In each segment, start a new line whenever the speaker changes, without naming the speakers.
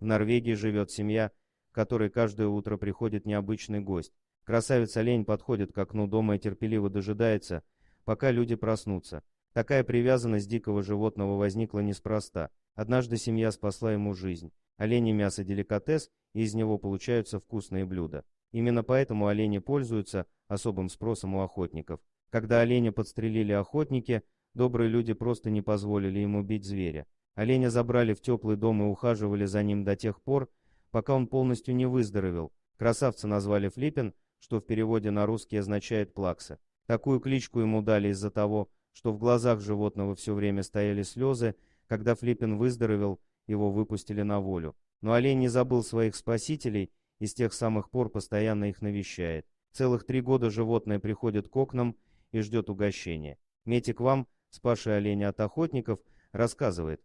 В Норвегии живет семья, в которой каждое утро приходит необычный гость. Красавец-олень подходит к окну дома и терпеливо дожидается, пока люди проснутся. Такая привязанность дикого животного возникла неспроста. Однажды семья спасла ему жизнь. Оленье мясо деликатес, и из него получаются вкусные блюда. Именно поэтому олени пользуются особым спросом у охотников. Когда оленя подстрелили охотники, добрые люди просто не позволили ему бить зверя. Оленя забрали в теплый дом и ухаживали за ним до тех пор, пока он полностью не выздоровел. Красавца назвали Флиппин, что в переводе на русский означает «плакса». Такую кличку ему дали из-за того, что в глазах животного все время стояли слезы. Когда Флиппин выздоровел, его выпустили на волю. Но олень не забыл своих спасителей и с тех самых пор постоянно их навещает. Целых 3 года животное приходит к окнам и ждет угощения. Метик Вам, спасший оленя от охотников, рассказывает: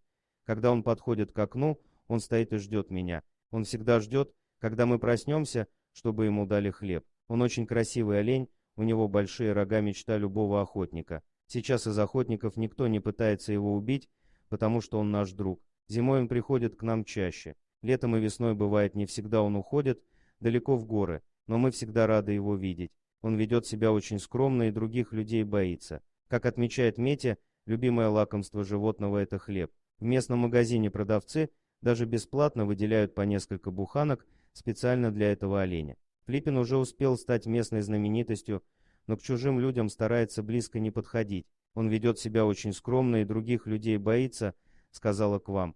когда он подходит к окну, он стоит и ждет меня. Он всегда ждет, когда мы проснемся, чтобы ему дали хлеб. Он очень красивый олень, у него большие рога, мечта любого охотника. Сейчас из охотников никто не пытается его убить, потому что он наш друг. Зимой он приходит к нам чаще. Летом и весной бывает не всегда он уходит далеко в горы, но мы всегда рады его видеть. Он ведет себя очень скромно и других людей боится. Как отмечает Метя, любимое лакомство животного – это хлеб. В местном магазине продавцы даже бесплатно выделяют по несколько буханок специально для этого оленя. Флиппин уже успел стать местной знаменитостью, но к чужим людям старается близко не подходить. Он ведет себя очень скромно и других людей боится, сказала Квам.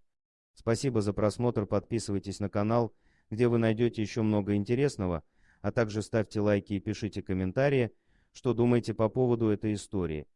Спасибо за просмотр, подписывайтесь на канал, где вы найдете еще много интересного, а также ставьте лайки и пишите комментарии, что думаете по поводу этой истории.